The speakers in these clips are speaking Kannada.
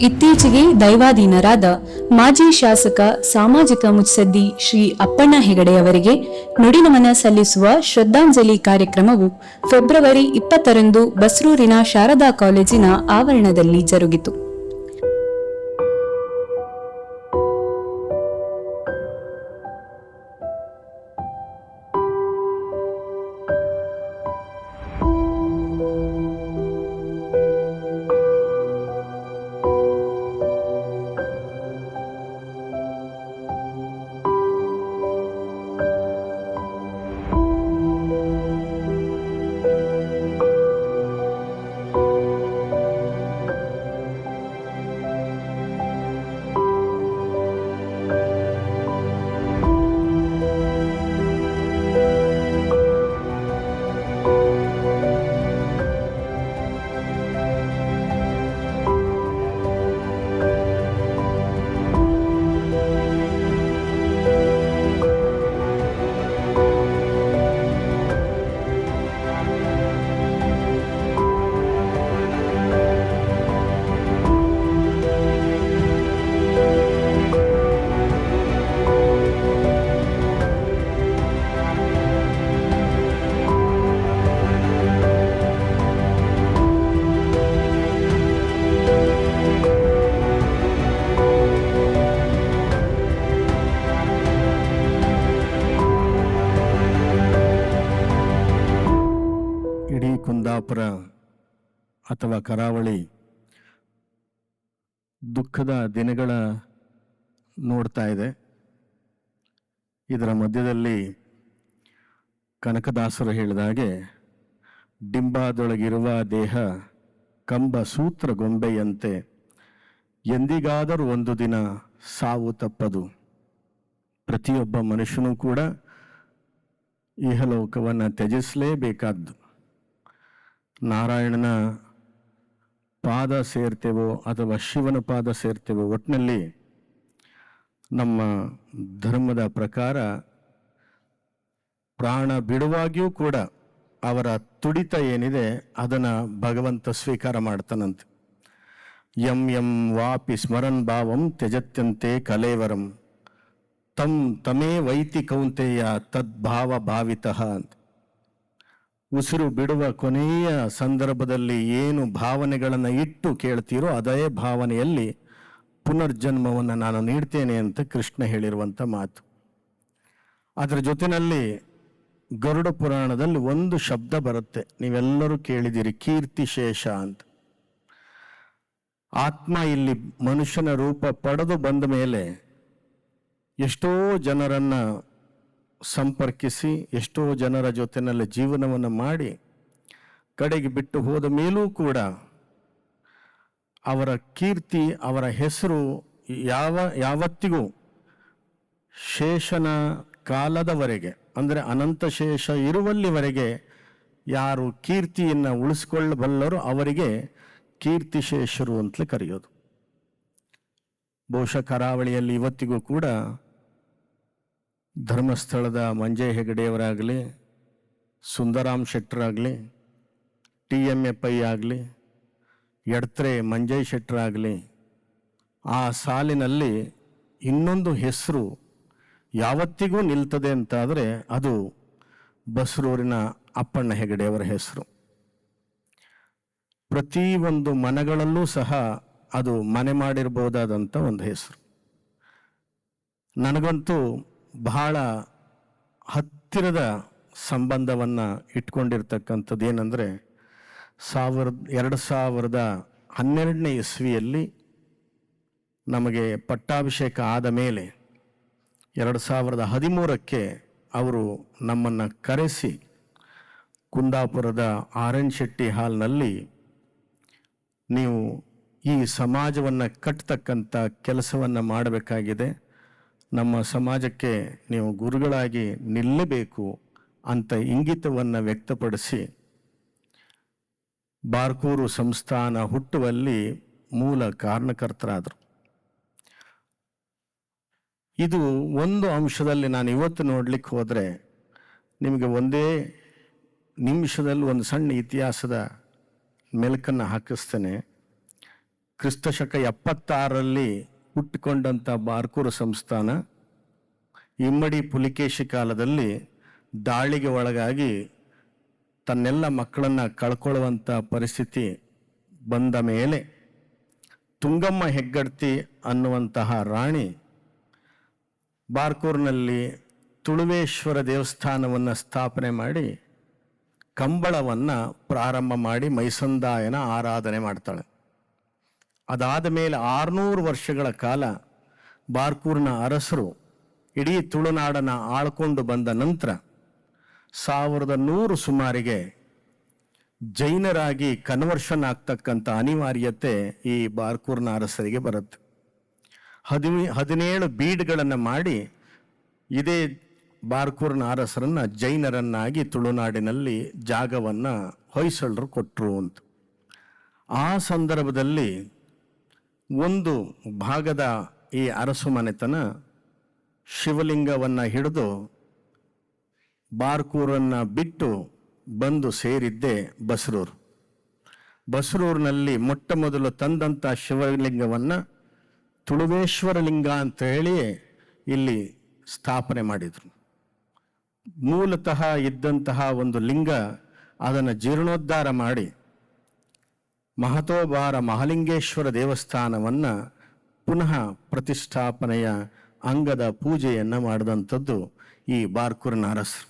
ಇತ್ತೀಚೆಗೆ ದೈವಾಧೀನರಾದ ಮಾಜಿ ಶಾಸಕ ಸಾಮಾಜಿಕ ಮುತ್ಸದ್ದಿ ಶ್ರೀ ಅಪ್ಪಣ್ಣ ಹೆಗಡೆಯವರಿಗೆ ನುಡಿನಮನ ಸಲ್ಲಿಸುವ ಶ್ರದ್ಧಾಂಜಲಿ ಕಾರ್ಯಕ್ರಮವು ಫೆಬ್ರವರಿ 20ರಂದು ಬಸ್ರೂರಿನ ಶಾರದಾ ಕಾಲೇಜಿನ ಆವರಣದಲ್ಲಿ ಜರುಗಿತು. ಇಡೀ ಕುಂದಾಪುರ ಅಥವಾ ಕರಾವಳಿ ದುಃಖದ ದಿನಗಳ ನೋಡ್ತಾ ಇದೆ. ಇದರ ಮಧ್ಯದಲ್ಲಿ ಕನಕದಾಸರು ಹೇಳಿದಾಗೆ, ಡಿಂಬಾದೊಳಗಿರುವ ದೇಹ ಕಂಬ ಸೂತ್ರ ಗೊಂಬೆಯಂತೆ ಎಂದಿಗಾದರೂ ಒಂದು ದಿನ ಸಾವು ತಪ್ಪದು. ಪ್ರತಿಯೊಬ್ಬ ಮನುಷ್ಯನೂ ಕೂಡ ಇಹಲೋಕವನ್ನು ತ್ಯಜಿಸಲೇಬೇಕಾದ್ದು. ನಾರಾಯಣನ ಪಾದ ಸೇರ್ತೇವೋ ಅಥವಾ ಶಿವನ ಪಾದ ಸೇರ್ತೇವೋ, ಒಟ್ಟಿನಲ್ಲಿ ನಮ್ಮ ಧರ್ಮದ ಪ್ರಕಾರ ಪ್ರಾಣ ಬಿಡುವಾಗಿಯೂ ಕೂಡ ಅವರ ತುಡಿತ ಏನಿದೆ ಅದನ್ನು ಭಗವಂತ ಸ್ವೀಕಾರ ಮಾಡ್ತಾನಂತೆ. ಯಂ ಯಂ ವಾಪಿ ಸ್ಮರನ್ ಭಾವಂ ತ್ಯಜತ್ಯಂತೆ ಕಲೇವರಂ ತಂ ತಮೇ ವೈತಿ ಕೌಂತೆಯ ತದ್ಭಾವ ಭಾವಿತಃ ಅಂತ. ಉಸಿರು ಬಿಡುವ ಕೊನೆಯ ಸಂದರ್ಭದಲ್ಲಿ ಏನು ಭಾವನೆಗಳನ್ನು ಇಟ್ಟು ಕೇಳ್ತೀರೋ ಅದೇ ಭಾವನೆಯಲ್ಲಿ ಪುನರ್ಜನ್ಮವನ್ನು ನಾನು ನೀಡ್ತೇನೆ ಅಂತ ಕೃಷ್ಣ ಹೇಳಿರುವಂಥ ಮಾತು. ಅದರ ಜೊತೆಯಲ್ಲಿ ಗರುಡ ಪುರಾಣದಲ್ಲಿ ಒಂದು ಶಬ್ದ ಬರುತ್ತೆ, ನೀವೆಲ್ಲರೂ ಕೇಳಿದಿರಿ, ಕೀರ್ತಿಶೇಷ ಅಂತ. ಆತ್ಮ ಇಲ್ಲಿ ಮನುಷ್ಯನ ರೂಪ ಪಡೆದು ಬಂದ ಮೇಲೆ ಎಷ್ಟೋ ಜನರನ್ನು ಸಂಪರ್ಕಿಸಿ, ಎಷ್ಟೋ ಜನರ ಜೊತೆಯಲ್ಲಿ ಜೀವನವನ್ನು ಮಾಡಿ ಕಡೆಗೆ ಬಿಟ್ಟು ಹೋದ ಮೇಲೂ ಕೂಡ ಅವರ ಕೀರ್ತಿ, ಅವರ ಹೆಸರು ಯಾವತ್ತಿಗೂ ಶೇಷನ ಕಾಲದವರೆಗೆ, ಅಂದರೆ ಅನಂತ ಶೇಷ ಇರುವಲ್ಲಿವರೆಗೆ ಯಾರು ಕೀರ್ತಿಯನ್ನು ಉಳಿಸ್ಕೊಳ್ಳಬಲ್ಲರೋ ಅವರಿಗೆ ಕೀರ್ತಿಶೇಷರು ಅಂತಲೇ ಕರೆಯೋದು. ಬಹುಶಃ ಕರಾವಳಿಯಲ್ಲಿ ಇವತ್ತಿಗೂ ಕೂಡ ಧರ್ಮಸ್ಥಳದ ಮಂಜೆ ಹೆಗಡೆಯವರಾಗಲಿ, ಸುಂದರಾಮ್ ಶೆಟ್ಟರಾಗಲಿ, TMA ಆಗಲಿ, ಎಡ್ತ್ರೆ ಮಂಜಯ್ ಶೆಟ್ಟರಾಗಲಿ, ಆ ಸಾಲಿನಲ್ಲಿ ಇನ್ನೊಂದು ಹೆಸರು ಯಾವತ್ತಿಗೂ ನಿಲ್ತದೆ ಅಂತಾದರೆ ಅದು ಬಸ್ರೂರಿನ ಅಪ್ಪಣ್ಣ ಹೆಗಡೆಯವರ ಹೆಸರು. ಪ್ರತಿಯೊಂದು ಮನೆಗಳಲ್ಲೂ ಸಹ ಅದು ಮನೆ ಮಾಡಿರ್ಬೋದಾದಂಥ ಒಂದು ಹೆಸರು. ನನಗಂತೂ ಬಹಳ ಹತ್ತಿರದ ಸಂಬಂಧವನ್ನು ಇಟ್ಕೊಂಡಿರ್ತಕ್ಕಂಥದ್ದು ಏನಂದರೆ, 2012ನೇ ಇಸ್ವಿಯಲ್ಲಿ ನಮಗೆ ಪಟ್ಟಾಭಿಷೇಕ ಆದ ಮೇಲೆ 2013ಕ್ಕೆ ಅವರು ನಮ್ಮನ್ನು ಕರೆಸಿ ಕುಂದಾಪುರದ ಆರ್.ಎನ್. ಶೆಟ್ಟಿ ಹಾಲ್ನಲ್ಲಿ ನೀವು ಈ ಸಮಾಜವನ್ನು ಕಟ್ಟತಕ್ಕಂಥ ಕೆಲಸವನ್ನು ಮಾಡಬೇಕಾಗಿದೆ, ನಮ್ಮ ಸಮಾಜಕ್ಕೆ ನೀವು ಗುರುಗಳಾಗಿ ನಿಲ್ಲಬೇಕು ಅಂತ ಇಂಗಿತವನ್ನು ವ್ಯಕ್ತಪಡಿಸಿ ಬಾರ್ಕೂರು ಸಂಸ್ಥಾನ ಹುಟ್ಟುವಲ್ಲಿ ಮೂಲ ಕಾರಣಕರ್ತರಾದರು. ಇದು ಒಂದು ಅಂಶದಲ್ಲಿ ನಾನು ಇವತ್ತು ನೋಡಲಿಕ್ಕೆ ಹೋದರೆ ನಿಮಗೆ ಒಂದೇ ನಿಮಿಷದಲ್ಲಿ ಒಂದು ಸಣ್ಣ ಇತಿಹಾಸದ ಮೆಲುಕನ್ನು ಹಾಕಿಸ್ತೇನೆ. ಕ್ರಿಸ್ತಶಕ 76ರಲ್ಲಿ ಹುಟ್ಟಿಕೊಂಡಂಥ ಬಾರ್ಕೂರು ಸಂಸ್ಥಾನ ಇಮ್ಮಡಿ ಪುಲಿಕೇಶಿ ಕಾಲದಲ್ಲಿ ದಾಳಿಗೆ ಒಳಗಾಗಿ ತನ್ನೆಲ್ಲ ಮಕ್ಕಳನ್ನು ಕಳ್ಕೊಳ್ಳುವಂಥ ಪರಿಸ್ಥಿತಿ ಬಂದ ಮೇಲೆ ತುಂಗಮ್ಮ ಹೆಗ್ಗಡ್ತಿ ಅನ್ನುವಂತಹ ರಾಣಿ ಬಾರ್ಕೂರಿನಲ್ಲಿ ತುಳುವೇಶ್ವರ ದೇವಸ್ಥಾನವನ್ನು ಸ್ಥಾಪನೆ ಮಾಡಿ ಕಂಬಳವನ್ನು ಪ್ರಾರಂಭ ಮಾಡಿ ಮೈಸಂದಾಯನ ಆರಾಧನೆ ಮಾಡ್ತಾಳೆ. ಅದಾದ ಮೇಲೆ 600 ವರ್ಷಗಳ ಕಾಲ ಬಾರ್ಕೂರಿನ ಅರಸರು ಇಡೀ ತುಳುನಾಡನ್ನು ಆಳ್ಕೊಂಡು ಬಂದ ನಂತರ 1100 ಸುಮಾರಿಗೆ ಜೈನರಾಗಿ ಕನ್ವರ್ಷನ್ ಆಗ್ತಕ್ಕಂಥ ಅನಿವಾರ್ಯತೆ ಈ ಬಾರ್ಕೂರಿನ ಅರಸರಿಗೆ ಬರುತ್ತೆ. 17 ಬೀಡ್ಗಳನ್ನು ಮಾಡಿ ಇದೇ ಬಾರ್ಕೂರಿನ ಅರಸರನ್ನು ಜೈನರನ್ನಾಗಿ ತುಳುನಾಡಿನಲ್ಲಿ ಜಾಗವನ್ನು ಹೊಯ್ಸಳರು ಕೊಟ್ಟರು ಅಂತ. ಆ ಸಂದರ್ಭದಲ್ಲಿ ಒಂದು ಭಾಗದ ಈ ಅರಸು ಮನೆತನ ಶಿವಲಿಂಗವನ್ನು ಹಿಡಿದು ಬಾರ್ಕೂರನ್ನು ಬಿಟ್ಟು ಬಂದು ಸೇರಿದ್ದೇ ಬಸರೂರು. ಬಸರೂರಿನಲ್ಲಿ ಮೊಟ್ಟ ಮೊದಲು ತಂದಂಥ ಶಿವಲಿಂಗವನ್ನು ತುಳುವೇಶ್ವರ ಲಿಂಗ ಅಂತ ಹೇಳಿ ಇಲ್ಲಿ ಸ್ಥಾಪನೆ ಮಾಡಿದರು. ಮೂಲತಃ ಇದ್ದಂತಹ ಒಂದು ಲಿಂಗ ಅದನ್ನು ಜೀರ್ಣೋದ್ಧಾರ ಮಾಡಿ ಮಹತೋಬಾರ ಮಹಾಲಿಂಗೇಶ್ವರ ದೇವಸ್ಥಾನವನ್ನು ಪುನಃ ಪ್ರತಿಷ್ಠಾಪನೆಯ ಅಂಗದ ಪೂಜೆಯನ್ನು ಮಾಡಿದಂಥದ್ದು ಈ ಬಾರ್ಕೂರಿನ ಅರಸರು.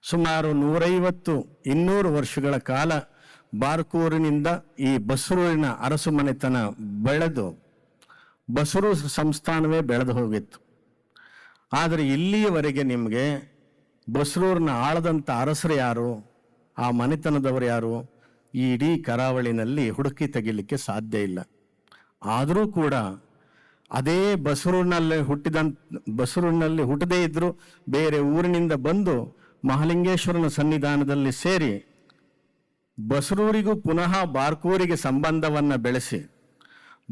ಸುಮಾರು 150-200 ವರ್ಷಗಳ ಕಾಲ ಬಾರ್ಕೂರಿನಿಂದ ಈ ಬಸರೂರಿನ ಅರಸು ಮನೆತನ ಬೆಳೆದು ಬಸರೂರು ಸಂಸ್ಥಾನವೇ ಬೆಳೆದು ಹೋಗಿತ್ತು. ಆದರೆ ಇಲ್ಲಿಯವರೆಗೆ ನಿಮಗೆ ಬಸರೂರಿನ ಆಳದಂಥ ಅರಸರು ಯಾರು, ಆ ಮನೆತನದವರು ಯಾರು, ಈ ಇಡೀ ಕರಾವಳಿನಲ್ಲಿ ಹುಡುಕಿ ತೆಗಿಲಿಕ್ಕೆ ಸಾಧ್ಯ ಇಲ್ಲ. ಆದರೂ ಕೂಡ ಅದೇ ಬಸರೂರಿನಲ್ಲಿ ಹುಟ್ಟದೇ ಇದ್ದರೂ ಬೇರೆ ಊರಿನಿಂದ ಬಂದು ಮಹಾಲಿಂಗೇಶ್ವರನ ಸನ್ನಿಧಾನದಲ್ಲಿ ಸೇರಿ ಬಸರೂರಿಗೂ ಪುನಃ ಬಾರ್ಕೂರಿಗೆ ಸಂಬಂಧವನ್ನು ಬೆಳೆಸಿ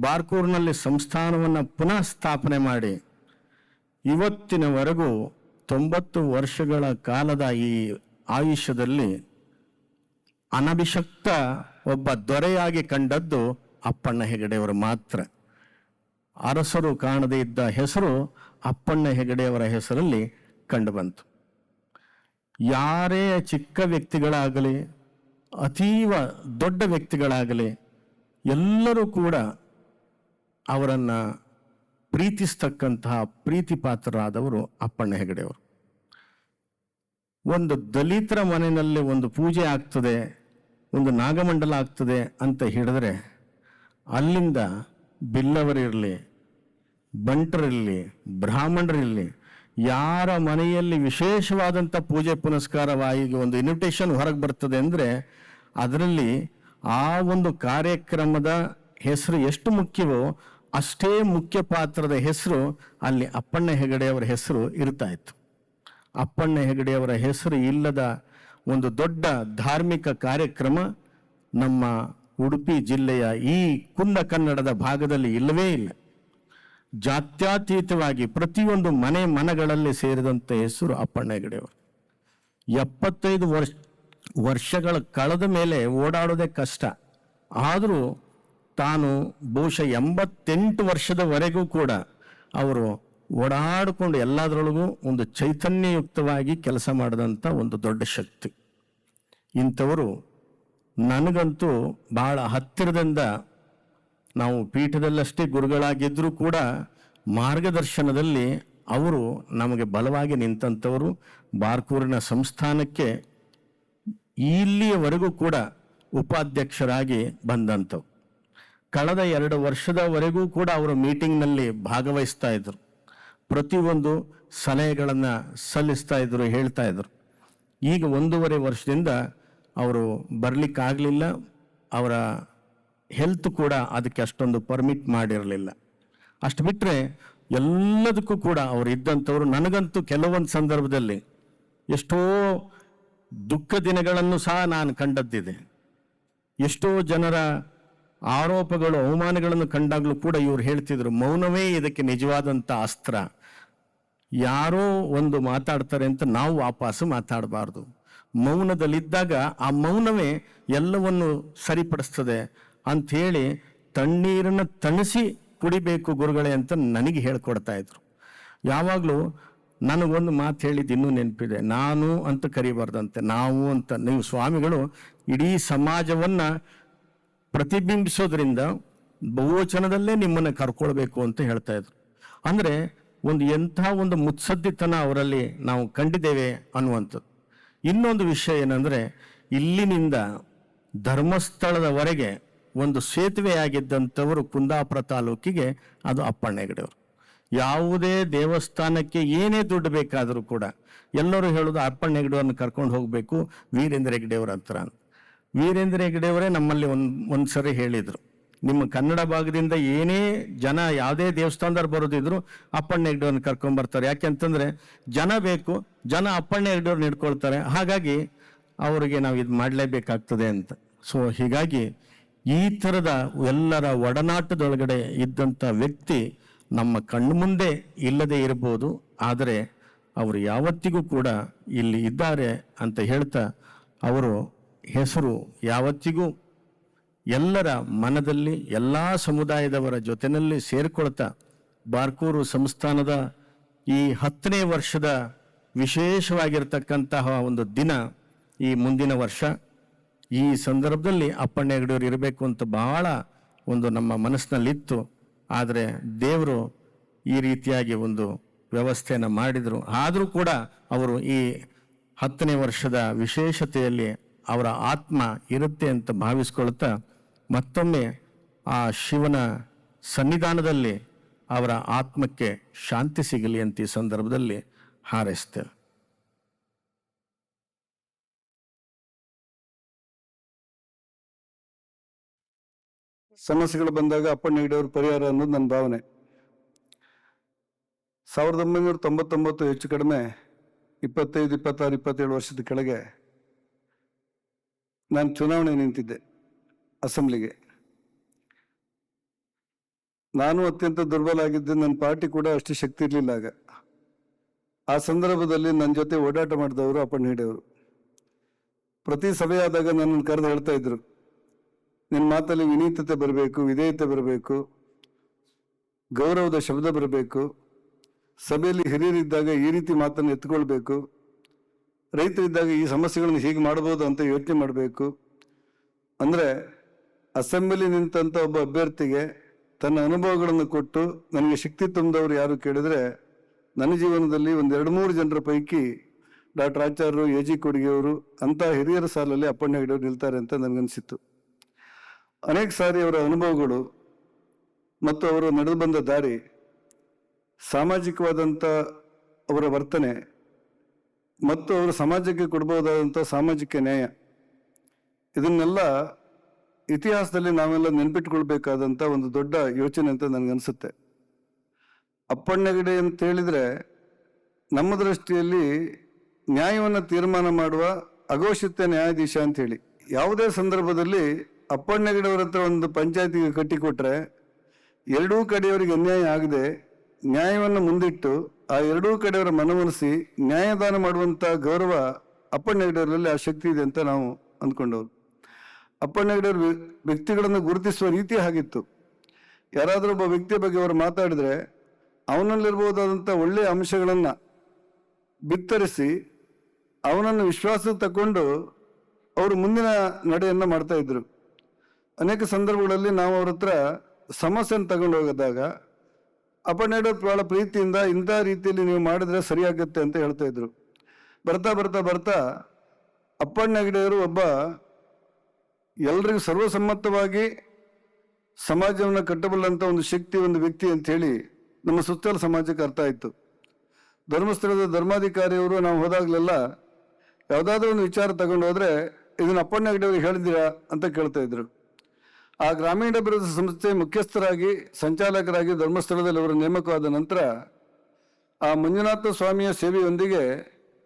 ಬಾರ್ಕೂರಿನಲ್ಲಿ ಸಂಸ್ಥಾನವನ್ನು ಪುನಃ ಸ್ಥಾಪನೆ ಮಾಡಿ ಇವತ್ತಿನವರೆಗೂ 90 ವರ್ಷಗಳ ಕಾಲದ ಈ ಆಯುಷ್ಯದಲ್ಲಿ ಅನಭಿಷಕ್ತ ಒಬ್ಬ ದೊರೆಯಾಗಿ ಕಂಡದ್ದು ಅಪ್ಪಣ್ಣ ಹೆಗಡೆಯವರು ಮಾತ್ರ. ಅರಸರು ಕಾಣದೇ ಇದ್ದ ಹೆಸರು ಅಪ್ಪಣ್ಣ ಹೆಗಡೆಯವರ ಹೆಸರಲ್ಲಿ ಕಂಡುಬಂತು. ಯಾರೇ ಚಿಕ್ಕ ವ್ಯಕ್ತಿಗಳಾಗಲಿ ಅತೀವ ದೊಡ್ಡ ವ್ಯಕ್ತಿಗಳಾಗಲಿ ಎಲ್ಲರೂ ಕೂಡ ಅವರನ್ನು ಪ್ರೀತಿಸ್ತಕ್ಕಂತಹ ಪ್ರೀತಿ ಪಾತ್ರರಾದವರು ಅಪ್ಪಣ್ಣ ಹೆಗಡೆಯವರು. ಒಂದು ದಲಿತರ ಮನೆಯಲ್ಲಿ ಒಂದು ಪೂಜೆ ಆಗ್ತದೆ, ಒಂದು ನಾಗಮಂಡಲ ಆಗ್ತದೆ ಅಂತ ಹೇಳಿದ್ರೆ ಅಲ್ಲಿಂದ ಬಿಲ್ಲವರಿರಲಿ, ಬಂಟರಿರಲಿ, ಬ್ರಾಹ್ಮಣರಿರಲಿ, ಯಾರ ಮನೆಯಲ್ಲಿ ವಿಶೇಷವಾದಂಥ ಪೂಜೆ ಪುನಸ್ಕಾರವಾಗಿ ಒಂದು ಇನ್ವಿಟೇಷನ್ ಹೊರಗೆ ಬರ್ತದೆ ಅಂದರೆ ಅದರಲ್ಲಿ ಆ ಒಂದು ಕಾರ್ಯಕ್ರಮದ ಹೆಸರು ಎಷ್ಟು ಮುಖ್ಯವೋ ಅಷ್ಟೇ ಮುಖ್ಯ ಪಾತ್ರದ ಹೆಸರು ಅಲ್ಲಿ ಅಪ್ಪಣ್ಣ ಹೆಗಡೆಯವರ ಹೆಸರು ಇರ್ತಾ ಇತ್ತು. ಅಪ್ಪಣ್ಣ ಹೆಗಡೆಯವರ ಹೆಸರು ಇಲ್ಲದ ಒಂದು ದೊಡ್ಡ ಧಾರ್ಮಿಕ ಕಾರ್ಯಕ್ರಮ ನಮ್ಮ ಉಡುಪಿ ಜಿಲ್ಲೆಯ ಈ ಕುಂದ ಕನ್ನಡದ ಭಾಗದಲ್ಲಿ ಇಲ್ಲವೇ ಇಲ್ಲ. ಜಾತ್ಯತೀತವಾಗಿ ಪ್ರತಿಯೊಂದು ಮನಗಳಲ್ಲಿ ಸೇರಿದಂಥ ಹೆಸರು ಅಪ್ಪಣ್ಣ ಹೆಗಡೆಯವರು. 75 ವರ್ಷಗಳ ಕಳೆದ ಮೇಲೆ ಓಡಾಡೋದೇ ಕಷ್ಟ. ಆದರೂ ತಾನು ಬಹುಶಃ 88 ವರ್ಷದವರೆಗೂ ಕೂಡ ಅವರು ಓಡಾಡಿಕೊಂಡು ಎಲ್ಲದರೊಳಗೂ ಒಂದು ಚೈತನ್ಯಯುಕ್ತವಾಗಿ ಕೆಲಸ ಮಾಡಿದಂಥ ಒಂದು ದೊಡ್ಡ ಶಕ್ತಿ. ಇಂಥವರು ನನಗಂತೂ ಬಹಳ ಹತ್ತಿರದಿಂದ, ನಾವು ಪೀಠದಲ್ಲಷ್ಟೇ ಗುರುಗಳಾಗಿದ್ದರೂ ಕೂಡ ಮಾರ್ಗದರ್ಶನದಲ್ಲಿ ಅವರು ನಮಗೆ ಬಲವಾಗಿ ನಿಂತಂಥವರು. ಬಾರ್ಕೂರಿನ ಸಂಸ್ಥಾನಕ್ಕೆ ಇಲ್ಲಿಯವರೆಗೂ ಕೂಡ ಉಪಾಧ್ಯಕ್ಷರಾಗಿ ಬಂದಂಥವು. ಕಳೆದ 2 ವರ್ಷದವರೆಗೂ ಕೂಡ ಅವರು ಮೀಟಿಂಗ್ನಲ್ಲಿ ಭಾಗವಹಿಸ್ತಾ ಇದ್ರು, ಪ್ರತಿಯೊಂದು ಸಲಹೆಗಳನ್ನು ಸಲ್ಲಿಸ್ತಾ ಇದ್ರು, ಹೇಳ್ತಾ ಇದ್ರು. ಈಗ 1.5 ವರ್ಷದಿಂದ ಅವರು ಬರಲಿಕ್ಕಾಗಲಿಲ್ಲ. ಅವರ ಹೆಲ್ತ್ ಕೂಡ ಅದಕ್ಕೆ ಅಷ್ಟೊಂದು ಪರ್ಮಿಟ್ ಮಾಡಿರಲಿಲ್ಲ. ಅಷ್ಟು ಬಿಟ್ಟರೆ ಎಲ್ಲದಕ್ಕೂ ಕೂಡ ಅವರು ಇದ್ದಂಥವ್ರು. ನನಗಂತೂ ಕೆಲವೊಂದು ಸಂದರ್ಭದಲ್ಲಿ ಎಷ್ಟೋ ದುಃಖ ದಿನಗಳನ್ನು ಸಹ ನಾನು ಕಂಡದ್ದಿದೆ. ಎಷ್ಟೋ ಜನರ ಆರೋಪಗಳು, ಅವಮಾನಗಳನ್ನು ಕಂಡಾಗಲೂ ಕೂಡ ಇವರು ಹೇಳ್ತಿದ್ರು, ಮೌನವೇ ಇದಕ್ಕೆ ನಿಜವಾದಂಥ ಅಸ್ತ್ರ. ಯಾರೋ ಒಂದು ಮಾತಾಡ್ತಾರೆ ಅಂತ ನಾವು ವಾಪಸ್ಸು ಮಾತಾಡಬಾರ್ದು. ಮೌನದಲ್ಲಿದ್ದಾಗ ಆ ಮೌನವೇ ಎಲ್ಲವನ್ನು ಸರಿಪಡಿಸ್ತದೆ ಅಂಥೇಳಿ ತಣ್ಣೀರನ್ನು ತಣಿಸಿ ಕುಡಿಬೇಕು ಗುರುಗಳೇ ಅಂತ ನನಗೆ ಹೇಳ್ಕೊಡ್ತಾ ಇದ್ರು. ಯಾವಾಗಲೂ ನನಗೊಂದು ಮಾತು ಹೇಳಿದ್ದು ಇನ್ನೂ ನೆನಪಿದೆ, ನಾನು ಅಂತ ಕರಿಬಾರ್ದಂತೆ, ನಾವು ಅಂತ. ನೀವು ಸ್ವಾಮಿಗಳು ಇಡೀ ಸಮಾಜವನ್ನು ಪ್ರತಿಬಿಂಬಿಸೋದ್ರಿಂದ ಬಹುವಚನದಲ್ಲೇ ನಿಮ್ಮನ್ನು ಕರ್ಕೊಳ್ಬೇಕು ಅಂತ ಹೇಳ್ತಾ ಇದ್ರು. ಅಂದರೆ ಎಂಥ ಒಂದು ಮುತ್ಸದ್ದಿತನ ಅವರಲ್ಲಿ ನಾವು ಕಂಡಿದ್ದೇವೆ ಅನ್ನುವಂಥದ್ದು. ಇನ್ನೊಂದು ವಿಷಯ ಏನಂದರೆ, ಇಲ್ಲಿನಿಂದ ಧರ್ಮಸ್ಥಳದವರೆಗೆ ಒಂದು ಸೇತುವೆಯಾಗಿದ್ದಂಥವರು ಕುಂದಾಪುರ ತಾಲೂಕಿಗೆ ಅದು ಅಪ್ಪಣ್ಣ ಹೆಗಡೆಯವರು. ಯಾವುದೇ ದೇವಸ್ಥಾನಕ್ಕೆ ಏನೇ ದುಡ್ಡು ಬೇಕಾದರೂ ಕೂಡ ಎಲ್ಲರೂ ಹೇಳೋದು ಅಪ್ಪಣ್ಣ ಹೆಗಡೆಯವ್ರನ್ನ ಕರ್ಕೊಂಡು ಹೋಗಬೇಕು, ವೀರೇಂದ್ರ ಹೆಗಡೆಯವ್ರ ಹತ್ರ. ವೀರೇಂದ್ರ ಹೆಗಡೆಯವರೇ ನಮ್ಮಲ್ಲಿ ಒಂದು ಸರಿ ಹೇಳಿದರು, ನಿಮ್ಮ ಕನ್ನಡ ಭಾಗದಿಂದ ಏನೇ ಜನ ಯಾವುದೇ ದೇವಸ್ಥಾನದವ್ರು ಬರೋದಿದ್ರು ಅಪ್ಪಣ್ಣ ಹೆಗಡೆಯವ್ರನ್ನ ಕರ್ಕೊಂಡ್ಬರ್ತಾರೆ. ಯಾಕೆಂತಂದರೆ ಜನ ಬೇಕು, ಜನ ಅಪ್ಪಣ್ಣ ಹೆಗಡೆಯವ್ರನ್ನ ಹಿಡ್ಕೊಳ್ತಾರೆ, ಹಾಗಾಗಿ ಅವರಿಗೆ ನಾವು ಇದು ಮಾಡಲೇಬೇಕಾಗ್ತದೆ ಅಂತ. ಸೊ ಹೀಗಾಗಿ ಈ ಥರದ ಎಲ್ಲರ ಒಡನಾಟದೊಳಗಡೆ ಇದ್ದಂಥ ವ್ಯಕ್ತಿ ನಮ್ಮ ಕಣ್ಣು ಮುಂದೆ ಇಲ್ಲದೆ ಇರ್ಬೋದು, ಆದರೆ ಅವರು ಯಾವತ್ತಿಗೂ ಕೂಡ ಇಲ್ಲಿ ಇದ್ದಾರೆ ಅಂತ ಹೇಳ್ತಾ ಅವರು ಹೆಸರು ಯಾವತ್ತಿಗೂ ಎಲ್ಲರ ಮನದಲ್ಲಿ ಎಲ್ಲ ಸಮುದಾಯದವರ ಜೊತೆಯಲ್ಲಿ ಸೇರಿಕೊಳ್ತಾ ಬಾರ್ಕೂರು ಸಂಸ್ಥಾನದ ಈ 10ನೇ ವರ್ಷದ ವಿಶೇಷವಾಗಿರ್ತಕ್ಕಂತಹ ಒಂದು ದಿನ ಈ ಮುಂದಿನ ವರ್ಷ. ಈ ಸಂದರ್ಭದಲ್ಲಿ ಅಪ್ಪಣ್ಣ ಹೆಗಡೆಯವರು ಇರಬೇಕು ಅಂತ ಬಹಳ ನಮ್ಮ ಮನಸ್ಸಿನಲ್ಲಿತ್ತು. ಆದರೆ ದೇವರು ಈ ರೀತಿಯಾಗಿ ಒಂದು ವ್ಯವಸ್ಥೆಯನ್ನು ಮಾಡಿದರು. ಆದರೂ ಕೂಡ ಅವರು ಈ 10ನೇ ವರ್ಷದ ವಿಶೇಷತೆಯಲ್ಲಿ ಅವರ ಆತ್ಮ ಇರುತ್ತೆ ಅಂತ ಭಾವಿಸ್ಕೊಳ್ತಾ ಮತ್ತೊಮ್ಮೆ ಆ ಶಿವನ ಸನ್ನಿಧಾನದಲ್ಲಿ ಅವರ ಆತ್ಮಕ್ಕೆ ಶಾಂತಿ ಸಿಗಲಿ ಅಂತ ಈ ಸಂದರ್ಭದಲ್ಲಿ ಹಾರೈಸ್ತೇವೆ. ಸಮಸ್ಯೆಗಳು ಬಂದಾಗ ಅಪ್ಪಣ್ಣ ಹೆಗಡೆಯವ್ರ ಪರಿಹಾರ ಅನ್ನೋದು ನನ್ನ ಭಾವನೆ. 1999 ಹೆಚ್ಚು ಕಡಿಮೆ 25, 26, 27 ವರ್ಷದ ಕೆಳಗೆ ನಾನು ಚುನಾವಣೆ ನಿಂತಿದ್ದೆ ಅಸೆಂಬ್ಲಿಗೆ. ನಾನು ಅತ್ಯಂತ ದುರ್ಬಲ ಆಗಿದ್ದೆ, ನನ್ನ ಪಾರ್ಟಿ ಕೂಡ ಅಷ್ಟು ಶಕ್ತಿ ಇರಲಿಲ್ಲ ಆಗ. ಆ ಸಂದರ್ಭದಲ್ಲಿ ನನ್ನ ಜೊತೆ ಓಡಾಟ ಮಾಡಿದವರು ಅಪ್ಪಣ್ಣ ಹೆಗಡೆಯವರು. ಪ್ರತಿ ಸಭೆಯಾದಾಗ ನನ್ನನ್ನು ಕರೆದು ಹೇಳ್ತಾ ಇದ್ರು, ನಿನ್ನ ಮಾತಲ್ಲಿ ವಿನೀತತೆ ಬರಬೇಕು, ವಿಧೇಯತೆ ಬರಬೇಕು, ಗೌರವದ ಶಬ್ದ ಬರಬೇಕು, ಸಭೆಯಲ್ಲಿ ಹಿರಿಯರಿದ್ದಾಗ ಈ ರೀತಿ ಮಾತನ್ನು ಎತ್ಕೊಳ್ಬೇಕು, ರೈತರಿದ್ದಾಗ ಈ ಸಮಸ್ಯೆಗಳನ್ನು ಹೀಗೆ ಮಾಡ್ಬೋದು ಅಂತ ಯೋಚನೆ ಮಾಡಬೇಕು. ಅಂದರೆ ಅಸೆಂಬ್ಲಿ ನಿಂತಂಥ ಒಬ್ಬ ಅಭ್ಯರ್ಥಿಗೆ ತನ್ನ ಅನುಭವಗಳನ್ನು ಕೊಟ್ಟು ನನಗೆ ಶಕ್ತಿ ತುಂಬಿದವರು ಯಾರು ಕೇಳಿದರೆ, ನನ್ನ ಜೀವನದಲ್ಲಿ 2-3 ಜನರ ಪೈಕಿ ಡಾಕ್ಟರ್ ಆಚಾರ್ಯರು, ಎ ಜಿ ಕೊಡಿಗೆಯವರು ಅಂಥ ಹಿರಿಯರ ಸಾಲಲ್ಲಿ ಅಪ್ಪಣ್ಣ ಹೆಗಡೆಯವರು ನಿಲ್ತಾರೆ ಅಂತ ನನಗನ್ಸಿತ್ತು. ಅನೇಕ ಸಾರಿ ಅವರ ಅನುಭವಗಳು ಮತ್ತು ಅವರು ನಡೆದು ಬಂದ ದಾರಿ, ಸಾಮಾಜಿಕವಾದಂಥ ಅವರ ವರ್ತನೆ ಮತ್ತು ಅವರು ಸಮಾಜಕ್ಕೆ ಕೊಡ್ಬೋದಾದಂಥ ಸಾಮಾಜಿಕ ನ್ಯಾಯ, ಇದನ್ನೆಲ್ಲ ಇತಿಹಾಸದಲ್ಲಿ ನಾವೆಲ್ಲ ನೆನ್ಪಿಟ್ಕೊಳ್ಬೇಕಾದಂಥ ಒಂದು ದೊಡ್ಡ ಯೋಚನೆ ಅಂತ ನನಗನ್ಸುತ್ತೆ. ಅಪ್ಪಣ್ಣ ಹೆಗಡೆ ಅಂತ ಹೇಳಿದರೆ ನಮ್ಮ ದೃಷ್ಟಿಯಲ್ಲಿ ನ್ಯಾಯವನ್ನು ತೀರ್ಮಾನ ಮಾಡುವ ಅಘೋಷಿತ ನ್ಯಾಯಾಧೀಶ ಅಂತ ಹೇಳಿ. ಯಾವುದೇ ಸಂದರ್ಭದಲ್ಲಿ ಅಪ್ಪಣ್ಣ ಹೆಗಡೆಯವರ ಹತ್ರ ಒಂದು ಪಂಚಾಯತಿಗೆ ಕಟ್ಟಿಕೊಟ್ರೆ ಎರಡೂ ಕಡೆಯವರಿಗೆ ಅನ್ಯಾಯ ಆಗದೆ ನ್ಯಾಯವನ್ನು ಮುಂದಿಟ್ಟು ಆ ಎರಡೂ ಕಡೆಯವರ ಮನವೊಲಿಸಿ ನ್ಯಾಯದಾನ ಮಾಡುವಂಥ ಗೌರವ ಅಪ್ಪಣ್ಣ ಹೆಗಡೆಯವರಲ್ಲಿ ಆ ಶಕ್ತಿ ಇದೆ ಅಂತ ನಾವು ಅಂದ್ಕೊಂಡವರು. ಅಪ್ಪಣ್ಣ ಹೆಗಡೆಯವರು ವ್ಯಕ್ತಿಗಳನ್ನು ಗುರುತಿಸುವ ರೀತಿ ಹಾಗಿತ್ತು. ಯಾರಾದರೂ ಒಬ್ಬ ವ್ಯಕ್ತಿಯ ಬಗ್ಗೆ ಅವರು ಮಾತಾಡಿದರೆ ಅವನಲ್ಲಿರ್ಬೋದಾದಂಥ ಒಳ್ಳೆಯ ಅಂಶಗಳನ್ನು ಬಿತ್ತರಿಸಿ ಅವನನ್ನು ವಿಶ್ವಾಸಕ್ಕೆ ತಗೊಂಡು ಅವರು ಮುಂದಿನ ನಡೆಯನ್ನು ಮಾಡ್ತಾ ಇದ್ರು. ಅನೇಕ ಸಂದರ್ಭಗಳಲ್ಲಿ ನಾವು ಅವ್ರ ಹತ್ರ ಸಮಸ್ಯೆಯನ್ನು ತಗೊಂಡು ಹೋಗಿದಾಗ ಅಪ್ಪಣ್ಣ ಹೆಗಡೆಯವರು ಬಹಳ ಪ್ರೀತಿಯಿಂದ ಇಂಥ ರೀತಿಯಲ್ಲಿ ನೀವು ಮಾಡಿದ್ರೆ ಸರಿಯಾಗುತ್ತೆ ಅಂತ ಹೇಳ್ತಾ ಇದ್ರು. ಬರ್ತಾ ಬರ್ತಾ ಬರ್ತಾ ಅಪ್ಪಣ್ಣ ಹೆಗಡೆಯವರು ಒಬ್ಬ ಎಲ್ರಿಗೂ ಸರ್ವಸಮ್ಮತವಾಗಿ ಸಮಾಜವನ್ನು ಕಟ್ಟಬಲ್ಲಂಥ ಒಂದು ಶಕ್ತಿ, ಒಂದು ವ್ಯಕ್ತಿ ಅಂತ ಹೇಳಿ ನಮ್ಮ ಸುತ್ತಲ ಸಮಾಜಕ್ಕೆ ಅರ್ಥ ಆಯಿತು. ಧರ್ಮಸ್ಥಳದ ಧರ್ಮಾಧಿಕಾರಿಯವರು ನಾವು ಹೋದಾಗಲೆಲ್ಲ ಯಾವುದಾದ್ರೂ ಒಂದು ವಿಚಾರ ತಗೊಂಡು ಹೋದರೆ ಇದನ್ನು ಅಪ್ಪಣ್ಣ ಹೆಗಡೆಯವ್ರಿಗೆ ಹೇಳಿದ್ದೀರಾ ಅಂತ ಕೇಳ್ತಾ ಇದ್ರು. ಆ ಗ್ರಾಮೀಣಾಭಿವೃದ್ಧಿ ಸಂಸ್ಥೆ ಮುಖ್ಯಸ್ಥರಾಗಿ ಸಂಚಾಲಕರಾಗಿ ಧರ್ಮಸ್ಥಳದಲ್ಲಿ ಅವರು ನೇಮಕವಾದ ನಂತರ ಆ ಮಂಜುನಾಥ ಸ್ವಾಮಿಯ ಸೇವೆಯೊಂದಿಗೆ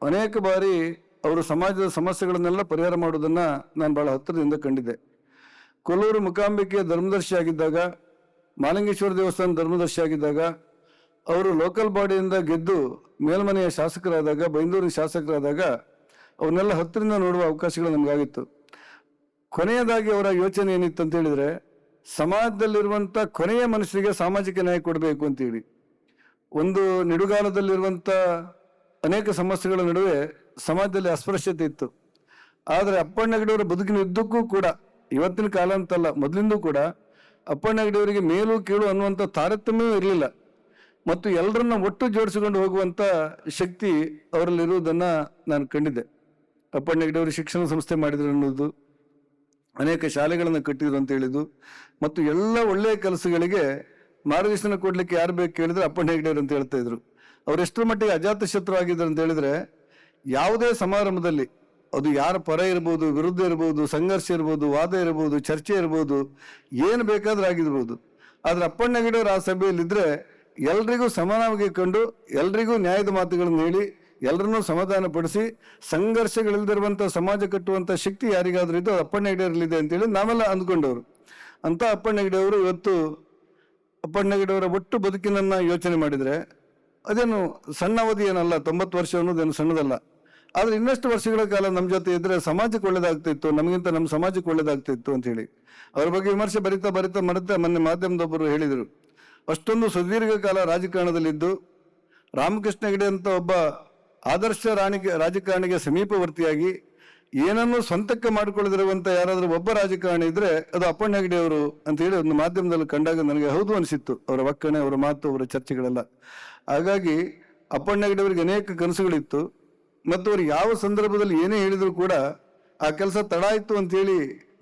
ಅನೇಕ ಬಾರಿ ಅವರು ಸಮಾಜದ ಸಮಸ್ಯೆಗಳನ್ನೆಲ್ಲ ಪರಿಹಾರ ಮಾಡೋದನ್ನು ನಾನು ಭಾಳ ಹತ್ತಿರದಿಂದ ಕಂಡಿದ್ದೆ. ಕೊಲ್ಲೂರು ಮುಕಾಂಬಿಕೆಯ ಧರ್ಮದರ್ಶಿ ಆಗಿದ್ದಾಗ, ಮಾಲಿಂಗೇಶ್ವರ ದೇವಸ್ಥಾನ ಧರ್ಮದರ್ಶಿ ಆಗಿದ್ದಾಗ, ಅವರು ಲೋಕಲ್ ಬಾಡಿಯಿಂದ ಗೆದ್ದು ಮೇಲ್ಮನೆಯ ಶಾಸಕರಾದಾಗ, ಬೈಂದೂರಿನ ಶಾಸಕರಾದಾಗ ಅವನ್ನೆಲ್ಲ ಹತ್ತಿರದಿಂದ ನೋಡುವ ಅವಕಾಶಗಳು ನಮಗಾಗಿತ್ತು. ಕೊನೆಯದಾಗಿ ಅವರ ಯೋಚನೆ ಏನಿತ್ತು ಅಂತ ಹೇಳಿದರೆ, ಸಮಾಜದಲ್ಲಿರುವಂಥ ಕೊನೆಯ ಮನುಷ್ಯರಿಗೆ ಸಾಮಾಜಿಕ ನ್ಯಾಯ ಕೊಡಬೇಕು ಅಂತೇಳಿ. ಒಂದು ನಿಡುಗಾಲದಲ್ಲಿರುವಂಥ ಅನೇಕ ಸಮಸ್ಯೆಗಳ ನಡುವೆ ಸಮಾಜದಲ್ಲಿ ಅಸ್ಪೃಶ್ಯತೆ ಇತ್ತು. ಆದರೆ ಅಪ್ಪಣ್ಣ ಹೆಗಡೆಯವರ ಬದುಕಿನ ಉದ್ದಕ್ಕೂ ಕೂಡ, ಇವತ್ತಿನ ಕಾಲ ಅಂತಲ್ಲ, ಮೊದಲಿಂದೂ ಕೂಡ ಅಪ್ಪಣ್ಣ ಹೆಗಡೆಯವರಿಗೆ ಮೇಲು ಕೀಳು ಅನ್ನುವಂಥ ತಾರತಮ್ಯವೂ ಇರಲಿಲ್ಲ. ಮತ್ತು ಎಲ್ಲರನ್ನ ಒಟ್ಟು ಜೋಡಿಸಿಕೊಂಡು ಹೋಗುವಂಥ ಶಕ್ತಿ ಅವರಲ್ಲಿರುವುದನ್ನು ನಾನು ಕಂಡಿದ್ದೆ. ಅಪ್ಪಣ್ಣ ಹೆಗಡೆಯವರು ಶಿಕ್ಷಣ ಸಂಸ್ಥೆ ಮಾಡಿದ್ರು ಅನ್ನೋದು, ಅನೇಕ ಶಾಲೆಗಳನ್ನು ಕಟ್ಟಿದ್ರು ಅಂತ ಹೇಳಿದ್ದು, ಮತ್ತು ಎಲ್ಲ ಒಳ್ಳೆಯ ಕೆಲಸಗಳಿಗೆ ಮಾರ್ಗದರ್ಶನ ಕೊಡಲಿಕ್ಕೆ ಯಾರು ಬೇಕು ಕೇಳಿದ್ರೆ ಅಪ್ಪಣ್ಣ ಹೆಗಡೆಯವರು ಅಂತ ಹೇಳ್ತಾ ಇದ್ರು. ಅವ್ರು ಎಷ್ಟರ ಮಟ್ಟಿಗೆ ಅಜಾತ ಶತ್ರು ಆಗಿದ್ರು ಅಂತ ಹೇಳಿದ್ರೆ, ಯಾವುದೇ ಸಮಾರಂಭದಲ್ಲಿ ಅದು ಯಾರ ಪರ ಇರ್ಬೋದು, ವಿರುದ್ಧ ಇರ್ಬೋದು, ಸಂಘರ್ಷ ಇರ್ಬೋದು, ವಾದ ಇರ್ಬೋದು, ಚರ್ಚೆ ಇರ್ಬೋದು, ಏನು ಬೇಕಾದ್ರೂ ಆಗಿರ್ಬೋದು, ಆದ್ರೆ ಅಪ್ಪಣ್ಣ ಹೆಗಡೆಯವರು ಆ ಸಭೆಯಲ್ಲಿದ್ದರೆ ಎಲ್ರಿಗೂ ಸಮಾನವಾಗಿ ಕಂಡು ಎಲ್ರಿಗೂ ನ್ಯಾಯದ ಮಾತುಗಳನ್ನು ಹೇಳಿ ಎಲ್ಲರನ್ನೂ ಸಮಾಧಾನ ಪಡಿಸಿ ಸಂಘರ್ಷಗಳಿಲ್ದಿರುವಂಥ ಸಮಾಜ ಕಟ್ಟುವಂಥ ಶಕ್ತಿ ಯಾರಿಗಾದ್ರೂ ಇದ್ದು ಅಪ್ಪಣ್ಣ ಹೆಗಡೆಯವರಲ್ಲಿದೆ ಅಂತೇಳಿ ನಾವೆಲ್ಲ ಅಂದ್ಕೊಂಡವರು. ಅಂತ ಅಪ್ಪಣ್ಣ ಹೆಗಡೆಯವರು ಇವತ್ತು ಅಪ್ಪಣ್ಣ ಹೆಗಡೆಯವರ ಒಟ್ಟು ಬದುಕಿನನ್ನು ಯೋಚನೆ ಮಾಡಿದರೆ ಅದೇನು ಸಣ್ಣ ಅವಧಿ ಏನಲ್ಲ, 90 ವರ್ಷ ಅನ್ನೋದೇನು ಸಣ್ಣದಲ್ಲ. ಆದರೆ ಇನ್ನಷ್ಟು ವರ್ಷಗಳ ಕಾಲ ನಮ್ಮ ಜೊತೆ ಇದ್ದರೆ ಸಮಾಜಕ್ಕೆ ಒಳ್ಳೇದಾಗ್ತಿತ್ತು, ನಮಗಿಂತ ನಮ್ಮ ಸಮಾಜಕ್ಕೆ ಒಳ್ಳೇದಾಗ್ತಿತ್ತು ಅಂತ ಹೇಳಿ ಅವ್ರ ಬಗ್ಗೆ ವಿಮರ್ಶೆ ಬರಿತಾ ಮೊನ್ನೆ ಮಾಧ್ಯಮದೊಬ್ಬರು ಹೇಳಿದರು. ಅಷ್ಟೊಂದು ಸುದೀರ್ಘ ಕಾಲ ರಾಜಕಾರಣದಲ್ಲಿದ್ದು ರಾಮಕೃಷ್ಣ ಹೆಗಡೆ ಅಂತ ಒಬ್ಬ ಆದರ್ಶ ರಾಜಕಾರಣಿಗೆ ಸಮೀಪವರ್ತಿಯಾಗಿ ಏನನ್ನೂ ಸ್ವಂತಕ್ಕೆ ಮಾಡಿಕೊಳ್ಳದಿರುವಂಥ ಯಾರಾದರೂ ಒಬ್ಬ ರಾಜಕಾರಣಿ ಇದ್ರೆ ಅದು ಅಪ್ಪಣ್ಣ ಹೆಗಡೆಯವರು ಅಂತ ಹೇಳಿ ಒಂದು ಮಾಧ್ಯಮದಲ್ಲಿ ಕಂಡಾಗ ನನಗೆ ಹೌದು ಅನಿಸಿತ್ತು, ಅವರ ವಕ್ಕಣೆ, ಅವರ ಮಾತು, ಅವರ ಚರ್ಚೆಗಳೆಲ್ಲ. ಹಾಗಾಗಿ ಅಪ್ಪಣ್ಣ ಹೆಗಡೆಯವರಿಗೆ ಅನೇಕ ಕನಸುಗಳಿತ್ತು ಮತ್ತು ಅವರು ಯಾವ ಸಂದರ್ಭದಲ್ಲಿ ಏನೇ ಹೇಳಿದ್ರು ಕೂಡ ಆ ಕೆಲಸ ತಡ ಆಯಿತು ಅಂತೇಳಿ